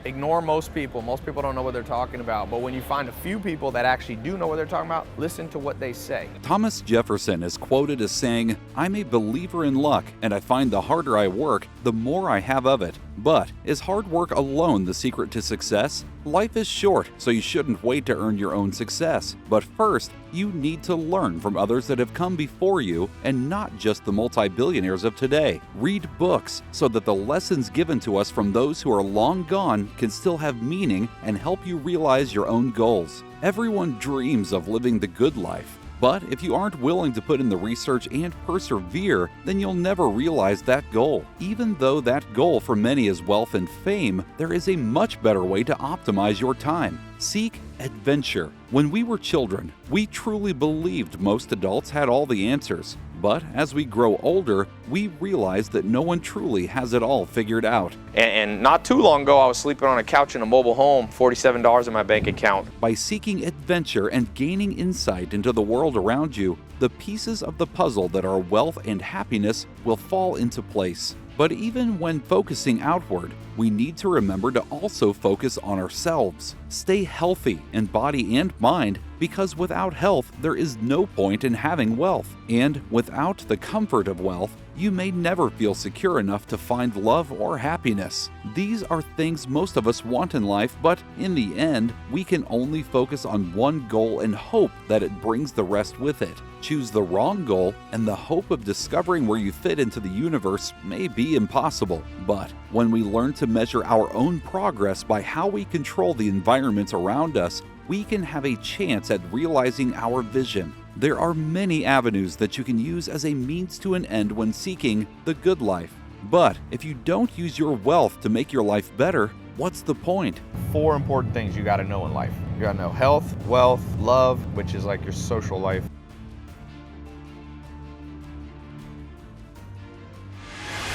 Ignore most people. Most people don't know what they're talking about. But when you find a few people that actually do know what they're talking about, listen to what they say. Thomas Jefferson is quoted as saying, "I'm a believer in luck, and I find the harder I work, the more I have of it." But is hard work alone the secret to success? Life is short, so you shouldn't wait to earn your own success. But first, you need to learn from others that have come before you and not just the multi-billionaires of today. Read books so that the lessons given to us from those who are long gone can still have meaning and help you realize your own goals. Everyone dreams of living the good life. But if you aren't willing to put in the research and persevere, then you'll never realize that goal. Even though that goal for many is wealth and fame, there is a much better way to optimize your time. Seek adventure. When we were children, we truly believed most adults had all the answers. But as we grow older, we realize that no one truly has it all figured out. And not too long ago, I was sleeping on a couch in a mobile home, $47 in my bank account. By seeking adventure and gaining insight into the world around you, the pieces of the puzzle that are wealth and happiness will fall into place. But even when focusing outward, we need to remember to also focus on ourselves. Stay healthy in body and mind, because without health, there is no point in having wealth. And without the comfort of wealth, you may never feel secure enough to find love or happiness. These are things most of us want in life, but in the end, we can only focus on one goal and hope that it brings the rest with it. Choose the wrong goal, and the hope of discovering where you fit into the universe may be impossible. But when we learn to measure our own progress by how we control the environment around us, we can have a chance at realizing our vision. There are many avenues that you can use as a means to an end when seeking the good life. But if you don't use your wealth to make your life better, what's the point? 4 important things you got to know in life. You got to know health, wealth, love, which is like your social life.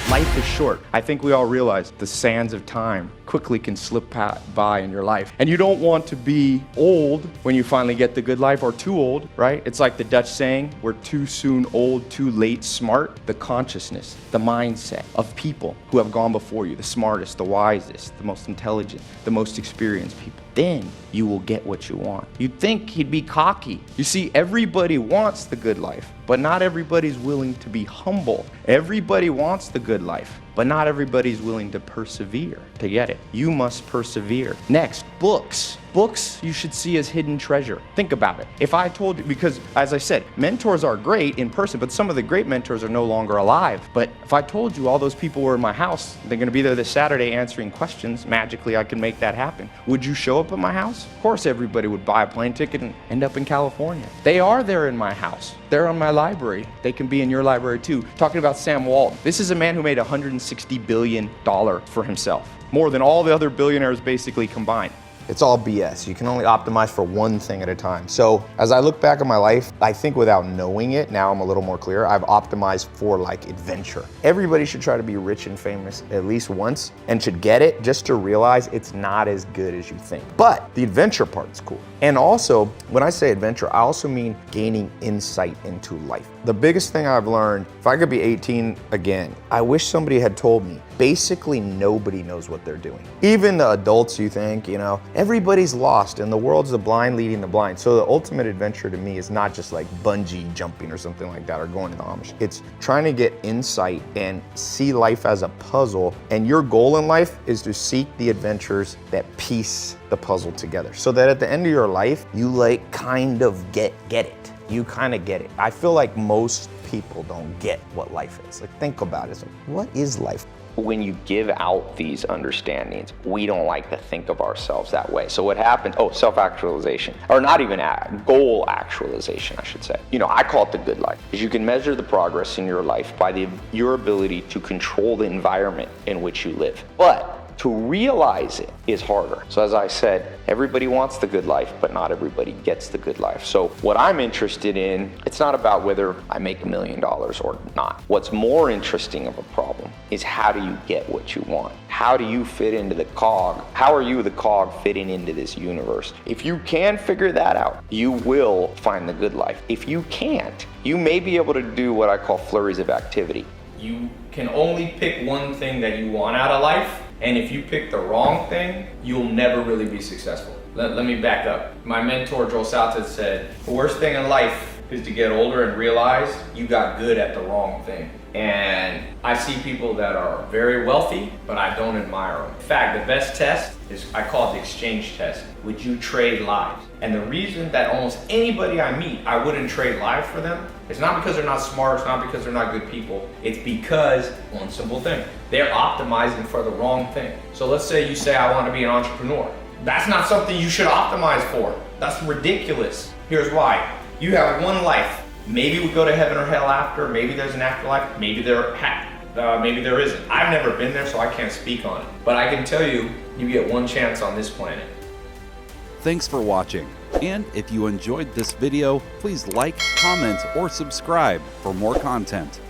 Life is short. I think we all realize the sands of time quickly can slip by in your life. And you don't want to be old when you finally get the good life, or too old, right? It's like the Dutch saying, we're too soon old, too late smart. The consciousness, the mindset of people who have gone before you, the smartest, the wisest, the most intelligent, the most experienced people. Then you will get what you want. You'd think he'd be cocky. You see, everybody wants the good life, but not everybody's willing to be humble. Everybody wants the good life, but not everybody's willing to persevere to get it. You must persevere. Next, books. Books you should see as hidden treasure. Think about it. If I told you, because as I said, mentors are great in person, but some of the great mentors are no longer alive. But if I told you all those people were in my house, they're gonna be there this Saturday answering questions, magically I can make that happen. Would you show up at my house? Of course everybody would buy a plane ticket and end up in California. They are there in my house. They're in my library. They can be in your library too. Talking about Sam Walton. This is a man who made $160 billion for himself. More than all the other billionaires basically combined. It's all BS. You can only optimize for one thing at a time. So as I look back at my life, I think without knowing it, now I'm a little more clear, I've optimized for like adventure. Everybody should try to be rich and famous at least once and should get it just to realize it's not as good as you think. But the adventure part's cool. And also, when I say adventure, I also mean gaining insight into life. The biggest thing I've learned, if I could be 18 again, I wish somebody had told me, basically nobody knows what they're doing. Even the adults, you think, everybody's lost and the world's the blind leading the blind. So the ultimate adventure to me is not just like bungee jumping or something like that or going to the Amish. It's trying to get insight and see life as a puzzle. And your goal in life is to seek the adventures that piece the puzzle together. So that at the end of your life, you like kind of get it. You kind of get it. I feel like most people don't get what life is. Like, think about it. It's like, what is life? When you give out these understandings, we don't like to think of ourselves that way. So what happens, self-actualization, or not even goal actualization, I should say. I call it the good life, is you can measure the progress in your life by your ability to control the environment in which you live. But to realize it is harder. So as I said, everybody wants the good life, but not everybody gets the good life. So what I'm interested in, it's not about whether I make $1 million or not. What's more interesting of a problem is how do you get what you want? How do you fit into the cog? How are you the cog fitting into this universe? If you can figure that out, you will find the good life. If you can't, you may be able to do what I call flurries of activity. You can only pick one thing that you want out of life, And if you pick the wrong thing, you'll never really be successful. Let me back up. My mentor, Joel Salted, said, the worst thing in life is to get older and realize you got good at the wrong thing. And I see people that are very wealthy, but I don't admire them. In fact, the best test is, I call it the exchange test. Would you trade lives? And the reason that almost anybody I meet, I wouldn't trade lives for them, it's not because they're not smart, it's not because they're not good people, it's because, one simple thing, they're optimizing for the wrong thing. So let's say you say, I want to be an entrepreneur. That's not something you should optimize for. That's ridiculous. Here's why. You have one life. Maybe we go to heaven or hell after, maybe there's an afterlife, maybe there isn't. I've never been there, so I can't speak on it. But I can tell you, you get one chance on this planet. Thanks for watching. And if you enjoyed this video, please like, comment, or subscribe for more content.